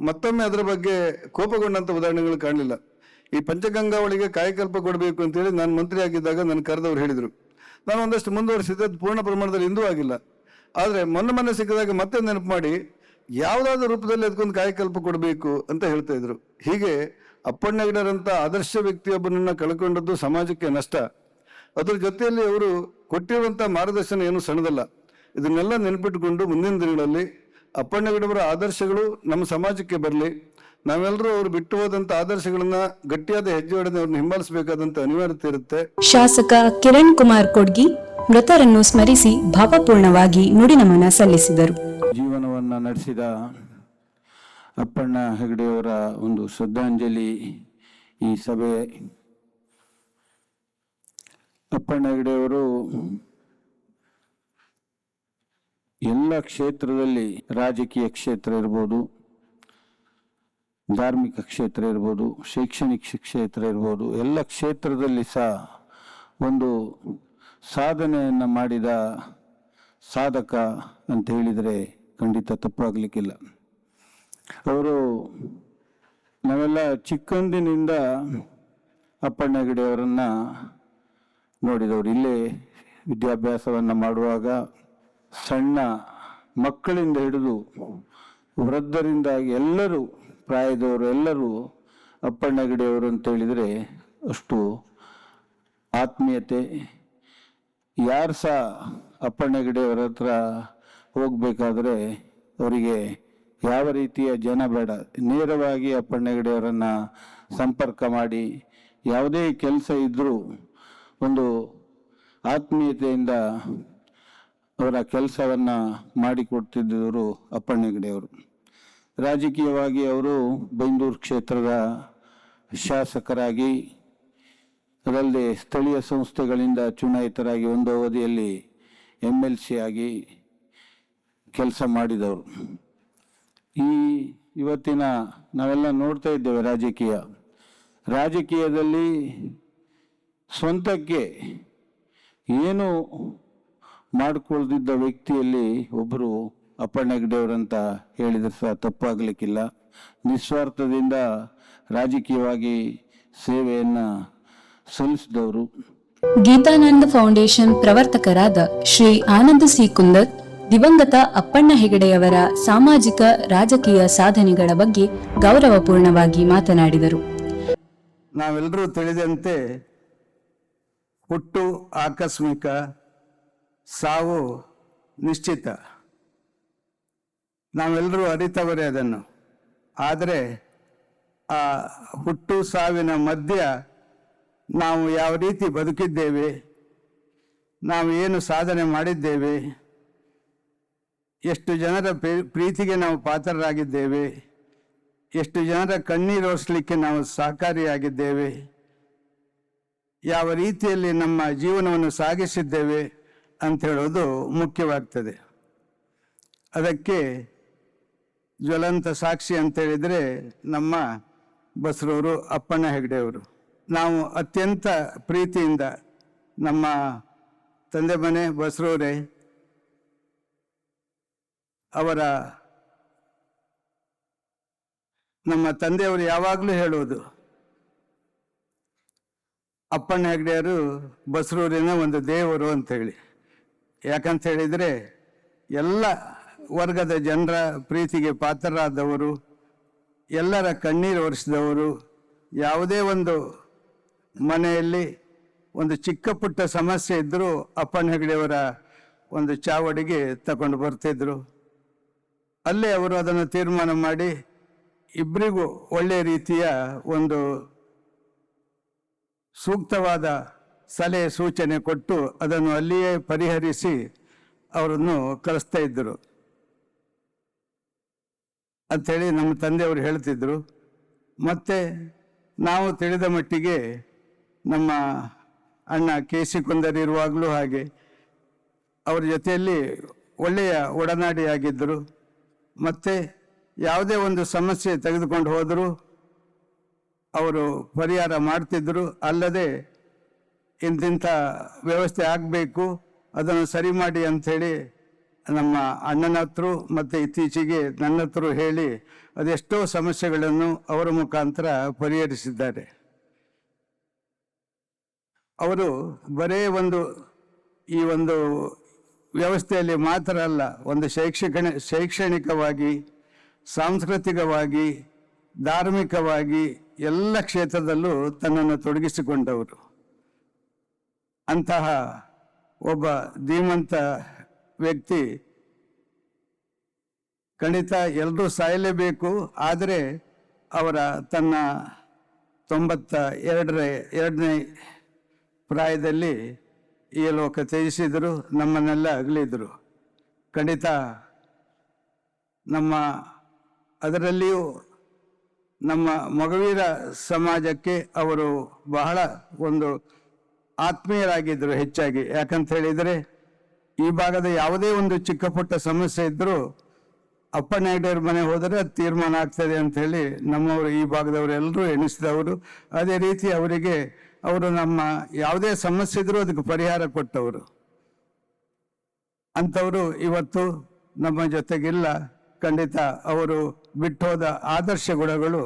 ಮತ್ತೊಮ್ಮೆ ಅದರ ಬಗ್ಗೆ ಕೋಪಗೊಂಡಂಥ ಉದಾಹರಣೆಗಳು ಕಾಣಲಿಲ್ಲ. ಈ ಪಂಚಗಂಗಾವಳಿಗೆ ಕಾಯಕಲ್ಪ ಕೊಡಬೇಕು ಅಂತೇಳಿ ನಾನು ಮಂತ್ರಿ ಆಗಿದ್ದಾಗ ನನ್ನ ಕರೆದವ್ರು ಹೇಳಿದರು. ನಾನು ಒಂದಷ್ಟು ಮುಂದುವರಿಸಿದ್ದೆ, ಅದು ಪೂರ್ಣ ಪ್ರಮಾಣದಲ್ಲಿ ಇಂದೂ ಆಗಿಲ್ಲ. ಆದರೆ ಮೊನ್ನೆ ಸಿಕ್ಕಿದಾಗ ಮತ್ತೆ ನೆನಪು ಮಾಡಿ ಯಾವುದಾದ್ರೂ ರೂಪದಲ್ಲಿ ಅದಕ್ಕೊಂದು ಕಾಯಕಲ್ಪ ಕೊಡಬೇಕು ಅಂತ ಹೇಳ್ತಾ ಇದ್ರು. ಹೀಗೆ ಅಪ್ಪಣ್ಣ ಹೆಗಡೆಯವರಂಥ ಆದರ್ಶ ವ್ಯಕ್ತಿಯೊಬ್ಬನನ್ನ ಕಳ್ಕೊಂಡದ್ದು ಸಮಾಜಕ್ಕೆ ನಷ್ಟ. ಅದ್ರ ಜೊತೆಯಲ್ಲಿ ಅವರು ಕೊಟ್ಟಿರುವಂಥ ಮಾರ್ಗದರ್ಶನ ಏನು ಸಣ್ಣದಲ್ಲ. ಇದನ್ನೆಲ್ಲ ನೆನಪಿಟ್ಟುಕೊಂಡು ಮುಂದಿನ ದಿನಗಳಲ್ಲಿ ಅಪ್ಪಣ್ಣ ಹೆಗಡೆಯವರ ಆದರ್ಶಗಳು ನಮ್ಮ ಸಮಾಜಕ್ಕೆ ಬರಲಿ, ನಾವೆಲ್ಲರೂ ಅವರು ಬಿಟ್ಟು ಹೋದಂಥ ಆದರ್ಶಗಳನ್ನ ಗಟ್ಟಿಯಾದ ಹೆಜ್ಜೆ ಹೊಡೆದು ಅವ್ರನ್ನ ಹಿಂಬಾಲಿಸಬೇಕಾದಂಥ ಅನಿವಾರ್ಯತೆ ಇರುತ್ತೆ. ಶಾಸಕ ಕಿರಣ್ ಕುಮಾರ್ ಕೊಡ್ಗಿ ಮೃತರನ್ನು ಸ್ಮರಿಸಿ ಭಾವಪೂರ್ಣವಾಗಿ ನುಡಿನಮನ ಸಲ್ಲಿಸಿದರು. ಜೀವನವನ್ನ ನಡೆಸಿದ ಅಪ್ಪಣ್ಣ ಹೆಗಡೆಯವರ ಒಂದು ಶ್ರದ್ಧಾಂಜಲಿ ಈ ಸಭೆ. ಅಪ್ಪಣ್ಣ ಹೆಗಡೆಯವರು ಎಲ್ಲ ಕ್ಷೇತ್ರದಲ್ಲಿ, ರಾಜಕೀಯ ಕ್ಷೇತ್ರ ಇರ್ಬೋದು, ಧಾರ್ಮಿಕ ಕ್ಷೇತ್ರ ಇರ್ಬೋದು, ಶೈಕ್ಷಣಿಕ ಕ್ಷೇತ್ರ ಇರ್ಬೋದು, ಎಲ್ಲ ಕ್ಷೇತ್ರದಲ್ಲಿ ಸಹ ಒಂದು ಸಾಧನೆಯನ್ನು ಮಾಡಿದ ಸಾಧಕ ಅಂತ ಹೇಳಿದರೆ ಖಂಡಿತ ತಪ್ಪಾಗಲಿಕ್ಕಿಲ್ಲ. ಅವರು ನಾವೆಲ್ಲ ಚಿಕ್ಕಂದಿನಿಂದ ಅಪ್ಪಣ್ಣ ಹೆಗಡೆಯವರನ್ನು ನೋಡಿದವರು. ಇಲ್ಲೇ ವಿದ್ಯಾಭ್ಯಾಸವನ್ನು ಮಾಡುವಾಗ ಸಣ್ಣ ಮಕ್ಕಳಿಂದ ಹಿಡಿದು ವೃದ್ಧರಿಂದಾಗಿ ಎಲ್ಲರೂ, ಪ್ರಾಯದವರು ಎಲ್ಲರೂ ಅಪ್ಪಣ್ಣ ಹೆಗಡೆಯವರು ಅಂತ ಹೇಳಿದರೆ ಅಷ್ಟು ಆತ್ಮೀಯತೆ. ಯಾರು ಸಹ ಅಪ್ಪಣ್ಣ ಹೆಗಡೆಯವರ ಹತ್ರ ಹೋಗಬೇಕಾದ್ರೆ ಅವರಿಗೆ ಯಾವ ರೀತಿಯ ಜನ ಬೇಡ, ನೇರವಾಗಿ ಅಪ್ಪಣ್ಣ ಹೆಗಡೆಯವರನ್ನು ಸಂಪರ್ಕ ಮಾಡಿ ಯಾವುದೇ ಕೆಲಸ ಇದ್ದರೂ ಒಂದು ಆತ್ಮೀಯತೆಯಿಂದ ಅವರ ಕೆಲಸವನ್ನು ಮಾಡಿಕೊಡ್ತಿದ್ದವರು ಅಪ್ಪಣ್ಣ ಹೆಗಡೆಯವರು. ರಾಜಕೀಯವಾಗಿ ಅವರು ಬೈಂದೂರು ಕ್ಷೇತ್ರದ ಶಾಸಕರಾಗಿ, ಅದಲ್ಲದೆ ಸ್ಥಳೀಯ ಸಂಸ್ಥೆಗಳಿಂದ ಚುನಾಯಿತರಾಗಿ ಒಂದು ಅವಧಿಯಲ್ಲಿ MLC ಆಗಿ ಕೆಲಸ ಮಾಡಿದವರು. ಇವತ್ತಿನ ನಾವೆಲ್ಲ ನೋಡ್ತಾ ಇದ್ದೇವೆ ರಾಜಕೀಯದಲ್ಲಿ ಸ್ವಂತಕ್ಕೆ ಏನು ಮಾಡಿಕೊಳ್ದಿದ್ದ ವ್ಯಕ್ತಿಯಲ್ಲಿ ಒಬ್ಬರು ಅಪ್ಪಣ್ಣ ಹೆಗಡೆಯವರಂತ ಹೇಳಿದ್ರೆ ಸಹ ತಪ್ಪಾಗಲಿಕ್ಕಿಲ್ಲ. ನಿಸ್ವಾರ್ಥದಿಂದ ರಾಜಕೀಯವಾಗಿ ಸೇವೆಯನ್ನು ಸಲ್ಲಿಸಿದವರು. ಗೀತಾನಂದ ಫೌಂಡೇಶನ್ ಪ್ರವರ್ತಕರಾದ ಶ್ರೀ ಆನಂದ್ ಸಿ ಕುಂದರ್ ದಿವಂಗತ ಅಪ್ಪಣ್ಣ ಹೆಗಡೆಯವರ ಸಾಮಾಜಿಕ ರಾಜಕೀಯ ಸಾಧನೆಗಳ ಬಗ್ಗೆ ಗೌರವಪೂರ್ಣವಾಗಿ ಮಾತನಾಡಿದರು. ನಾವೆಲ್ಲರೂ ತಿಳಿದಂತೆ ಹುಟ್ಟು ಆಕಸ್ಮಿಕ, ಸಾವು ನಿಶ್ಚಿತ. ನಾವೆಲ್ಲರೂ ಅರಿತವರೇ ಅದನ್ನು. ಆದರೆ ಆ ಹುಟ್ಟು ಸಾವಿನ ಮಧ್ಯ ನಾವು ಯಾವ ರೀತಿ ಬದುಕಿದ್ದೇವೆ, ನಾವು ಏನು ಸಾಧನೆ ಮಾಡಿದ್ದೇವೆ, ಎಷ್ಟು ಜನರ ಪ್ರೀತಿಗೆ ನಾವು ಪಾತ್ರರಾಗಿದ್ದೇವೆ, ಎಷ್ಟು ಜನರ ಕಣ್ಣೀರು ಒರೆಸಲಿಕ್ಕೆ ನಾವು ಸಹಕಾರಿಯಾಗಿದ್ದೇವೆ, ಯಾವ ರೀತಿಯಲ್ಲಿ ನಮ್ಮ ಜೀವನವನ್ನು ಸಾಗಿಸಿದ್ದೇವೆ ಅಂತ ಹೇಳೋದು ಮುಖ್ಯವಾಗ್ತದೆ. ಅದಕ್ಕೆ ಜ್ವಲಂತ ಸಾಕ್ಷಿ ಅಂತ ಹೇಳಿದರೆ ನಮ್ಮ ಬಸರೂರು ಅಪ್ಪಣ್ಣ ಹೆಗ್ಡೆಯವರು. ನಾವು ಅತ್ಯಂತ ಪ್ರೀತಿಯಿಂದ ನಮ್ಮ ತಂದೆ ಮನೆ ಬಸರೂರೇ, ಅವರ ನಮ್ಮ ತಂದೆಯವರು ಯಾವಾಗಲೂ ಹೇಳುವುದು, ಅಪ್ಪಣ್ಣ ಹೆಗ್ಡೆಯವರು ಬಸರೂರಿನ ಒಂದು ದೇವರು ಅಂತೇಳಿ. ಯಾಕಂತ ಹೇಳಿದರೆ ಎಲ್ಲ ವರ್ಗದ ಜನರ ಪ್ರೀತಿಗೆ ಪಾತ್ರರಾದವರು, ಎಲ್ಲರ ಕಣ್ಣೀರು ಒರೆಸಿದವರು. ಯಾವುದೇ ಒಂದು ಮನೆಯಲ್ಲಿ ಒಂದು ಚಿಕ್ಕ ಪುಟ್ಟ ಸಮಸ್ಯೆ ಇದ್ದರೂ ಅಪ್ಪಣ್ಣ ಹೆಗ್ಡೆಯವರ ಒಂದು ಚಾವಡಿಗೆ ತಗೊಂಡು ಬರ್ತಿದ್ರು. ಅಲ್ಲೇ ಅವರು ಅದನ್ನು ತೀರ್ಮಾನ ಮಾಡಿ ಇಬ್ಬರಿಗೂ ಒಳ್ಳೆಯ ರೀತಿಯ ಒಂದು ಸೂಕ್ತವಾದ ಸಲಹೆ ಸೂಚನೆ ಕೊಟ್ಟು ಅದನ್ನು ಅಲ್ಲಿಯೇ ಪರಿಹರಿಸಿ ಅವರನ್ನು ಕಳಿಸ್ತಾ ಇದ್ದರು ಅಂಥೇಳಿ ನಮ್ಮ ತಂದೆಯವರು ಹೇಳ್ತಿದ್ರು. ಮತ್ತು ನಾವು ತಿಳಿದ ಮಟ್ಟಿಗೆ ನಮ್ಮ ಅಣ್ಣ KC ಕುಂದರ್ ಇರುವಾಗಲೂ ಹಾಗೆ ಅವರ ಜೊತೆಯಲ್ಲಿ ಒಳ್ಳೆಯ ಒಡನಾಡಿಯಾಗಿದ್ದರು. ಮತ್ತು ಯಾವುದೇ ಒಂದು ಸಮಸ್ಯೆ ತೆಗೆದುಕೊಂಡು ಹೋದರೂ ಅವರು ಪರಿಹಾರ ಮಾಡ್ತಿದ್ದರು. ಅಲ್ಲದೆ ಇಂತಿಂಥ ವ್ಯವಸ್ಥೆ ಆಗಬೇಕು, ಅದನ್ನು ಸರಿ ಮಾಡಿ ಅಂಥೇಳಿ ನಮ್ಮ ಅಣ್ಣನ ಹತ್ರ ಮತ್ತು ಇತ್ತೀಚೆಗೆ ನನ್ನ ಹತ್ರ ಹೇಳಿ ಅದೆಷ್ಟೋ ಸಮಸ್ಯೆಗಳನ್ನು ಅವರ ಮುಖಾಂತರ ಪರಿಹರಿಸಿದ್ದಾರೆ. ಅವರು ಬರೇ ಈ ಒಂದು ವ್ಯವಸ್ಥೆಯಲ್ಲಿ ಮಾತ್ರ ಅಲ್ಲ, ಒಂದು ಶೈಕ್ಷಣಿಕವಾಗಿ, ಸಾಂಸ್ಕೃತಿಕವಾಗಿ, ಧಾರ್ಮಿಕವಾಗಿ ಎಲ್ಲ ಕ್ಷೇತ್ರದಲ್ಲೂ ತನ್ನನ್ನು ತೊಡಗಿಸಿಕೊಂಡವರು. ಅಂತಹ ಒಬ್ಬ ಧೀಮಂತ ವ್ಯಕ್ತಿ. ಖಂಡಿತ ಎಲ್ಲರೂ ಸಾಯಲೇಬೇಕು, ಆದರೆ ಅವರ ತನ್ನ 92ನೇ ಪ್ರಾಯದಲ್ಲಿ ಈ ಲೋಕ ತ್ಯಜಿಸಿದರು, ನಮ್ಮನ್ನೆಲ್ಲ ಅಗಲಿದರು. ಖಂಡಿತ ಅದರಲ್ಲಿಯೂ ನಮ್ಮ ಮೊಗವೀರ ಸಮಾಜಕ್ಕೆ ಅವರು ಬಹಳ ಒಂದು ಆತ್ಮೀಯರಾಗಿದ್ದರು ಹೆಚ್ಚಾಗಿ. ಯಾಕಂತ ಹೇಳಿದರೆ ಈ ಭಾಗದ ಯಾವುದೇ ಒಂದು ಚಿಕ್ಕ ಪುಟ್ಟ ಸಮಸ್ಯೆ ಇದ್ದರೂ ಅಪ್ಪಣ್ಣ ಹೆಗ್ಡೆಯವ್ರ ಮನೆ ಹೋದರೆ ಅದು ತೀರ್ಮಾನ ಆಗ್ತದೆ ಅಂಥೇಳಿ ನಮ್ಮವರು ಈ ಭಾಗದವರು ಎಲ್ಲರೂ ಎಣಿಸಿದವರು. ಅದೇ ರೀತಿ ಅವರಿಗೆ ಅವರು ನಮ್ಮ ಯಾವುದೇ ಸಮಸ್ಯೆ ಇದ್ದರೂ ಅದಕ್ಕೆ ಪರಿಹಾರ ಕೊಟ್ಟವರು. ಅಂಥವರು ಇವತ್ತು ನಮ್ಮ ಜೊತೆಗಿಲ್ಲ. ಖಂಡಿತ ಅವರು ಬಿಟ್ಟೋದ ಆದರ್ಶ ಗುಣಗಳು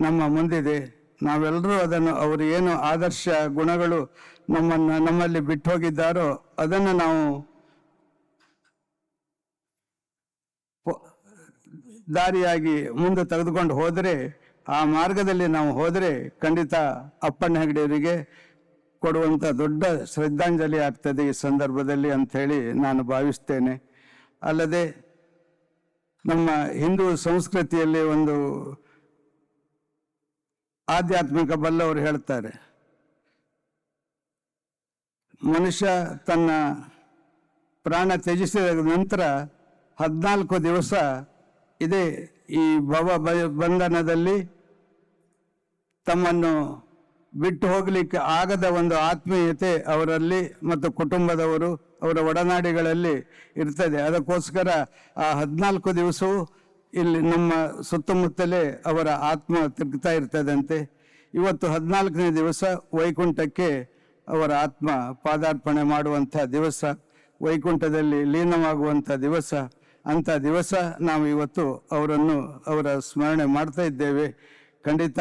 ನಮ್ಮ ಮುಂದಿದೆ. ನಾವೆಲ್ಲರೂ ಅದನ್ನು, ಅವರು ಏನು ಆದರ್ಶ ಗುಣಗಳು ನಮ್ಮಲ್ಲಿ ಬಿಟ್ಟು ಹೋಗಿದ್ದಾರೋ ಅದನ್ನು ನಾವು ದಾರಿಯಾಗಿ ಮುಂದೆ ತೆಗೆದುಕೊಂಡು ಹೋದರೆ, ಆ ಮಾರ್ಗದಲ್ಲಿ ನಾವು ಹೋದರೆ ಖಂಡಿತ ಅಪ್ಪಣ್ಣ ಹೆಗ್ಡೆಯವರಿಗೆ ಕೊಡುವಂಥ ದೊಡ್ಡ ಶ್ರದ್ಧಾಂಜಲಿ ಆಗ್ತದೆ ಈ ಸಂದರ್ಭದಲ್ಲಿ ಅಂಥೇಳಿ ನಾನು ಭಾವಿಸ್ತೇನೆ. ಅಲ್ಲದೆ ನಮ್ಮ ಹಿಂದೂ ಸಂಸ್ಕೃತಿಯಲ್ಲಿ ಒಂದು ಆಧ್ಯಾತ್ಮಿಕ ಬಲ್ಲವರು ಹೇಳ್ತಾರೆ, ಮನುಷ್ಯ ತನ್ನ ಪ್ರಾಣ ತ್ಯಜಿಸಿದ ನಂತರ 14 ದಿವಸ ಇದೇ ಈ ಬಂಧನದಲ್ಲಿ ತಮ್ಮನ್ನು ಬಿಟ್ಟು ಹೋಗಲಿಕ್ಕೆ ಆಗದ ಒಂದು ಆತ್ಮೀಯತೆ ಅವರಲ್ಲಿ ಮತ್ತು ಕುಟುಂಬದವರು, ಅವರ ಒಡನಾಡಿಗಳಲ್ಲಿ ಇರ್ತದೆ. ಅದಕ್ಕೋಸ್ಕರ ಆ 14 ದಿವಸವೂ ಇಲ್ಲಿ ನಮ್ಮ ಸುತ್ತಮುತ್ತಲೇ ಅವರ ಆತ್ಮ ತಿರುಗ್ತಾ ಇರ್ತದಂತೆ. ಇವತ್ತು 14ನೇ ದಿವಸ ವೈಕುಂಠಕ್ಕೆ ಅವರ ಆತ್ಮ ಪಾದಾರ್ಪಣೆ ಮಾಡುವಂಥ ದಿವಸ, ವೈಕುಂಠದಲ್ಲಿ ಲೀನವಾಗುವಂಥ ದಿವಸ. ಅಂಥ ದಿವಸ ನಾವು ಇವತ್ತು ಅವರ ಸ್ಮರಣೆ ಮಾಡ್ತಾ ಇದ್ದೇವೆ. ಖಂಡಿತ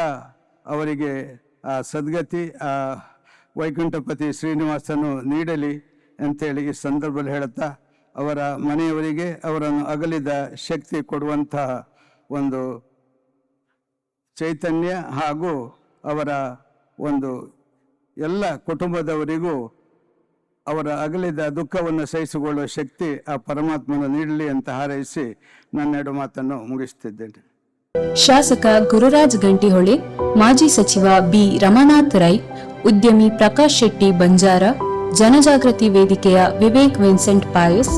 ಅವರಿಗೆ ಆ ಸದ್ಗತಿ, ಆ ವೈಕುಂಠಪತಿ ಶ್ರೀನಿವಾಸನು ನೀಡಲಿ ಅಂತೇಳಿ ಈ ಸಂದರ್ಭದಲ್ಲಿ ಹೇಳುತ್ತಾ, ಅವರ ಮನೆಯವರಿಗೆ ಅವರನ್ನು ಅಗಲಿದ ಶಕ್ತಿ ಕೊಡುವಂತಹ ಒಂದು ಚೈತನ್ಯ ಹಾಗೂ ಅವರ ಒಂದು ಎಲ್ಲ ಕುಟುಂಬದವರಿಗೂ ಅವರ ಅಗಲಿದ ದುಃಖವನ್ನು ಸಹಿಸಿಕೊಳ್ಳುವ ಶಕ್ತಿ ಆ ಪರಮಾತ್ಮನ ನೀಡಲಿ ಅಂತ ಹಾರೈಸಿ ನನ್ನೆರಡು ಮಾತನ್ನು ಮುಗಿಸುತ್ತಿದ್ದೇನೆ. ಶಾಸಕ ಗುರುರಾಜ್ ಗಂಟಿಹೊಳೆ, ಮಾಜಿ ಸಚಿವ ಬಿ ರಮನಾಥ್ ರೈ, ಉದ್ಯಮಿ ಪ್ರಕಾಶ್ ಶೆಟ್ಟಿ ಬಂಜಾರ, ಜನಜಾಗೃತಿ ವೇದಿಕೆಯ ವಿವೇಕ್ ವಿನ್ಸೆಂಟ್ ಪಾಯಸ್,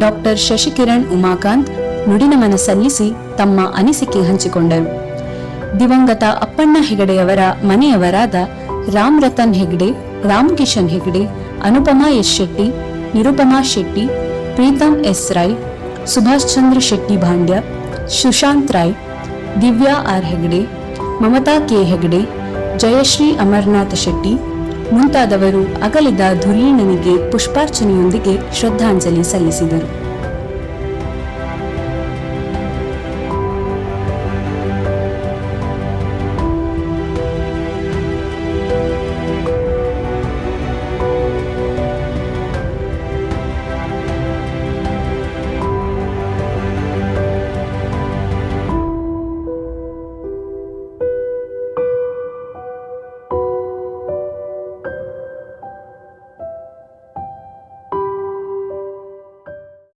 ಡಾಕ್ಟರ್ ಶಶಿಕಿರಣ್ ಉಮಾಕಾಂತ್ ನುಡಿನಮನ ಸಲ್ಲಿಸಿ ತಮ್ಮ ಅನಿಸಿಕೆ ಹಂಚಿಕೊಂಡರು. ದಿವಂಗತ Appanna ಹೆಗಡೆಯವರ ಮನೆಯವರಾದ Ram Ratan Hegde, Ram Kishan Hegde, Anupama S Shetty, Nirupama Shetty, Preetham S Roy, Subhash Chandra Shetty ಭಾಂಡ್ಯ, Sushant Roy, Divya R Hegde, Mamata K Hegde, Jayashree Amarnath Shetty ಮುಂತಾದವರು ಅಗಲಿದ ಧುರೀಣನಿಗೆ ಪುಷ್ಪಾರ್ಚನೆಯೊಂದಿಗೆ ಶ್ರದ್ಧಾಂಜಲಿ ಸಲ್ಲಿಸಿದರು.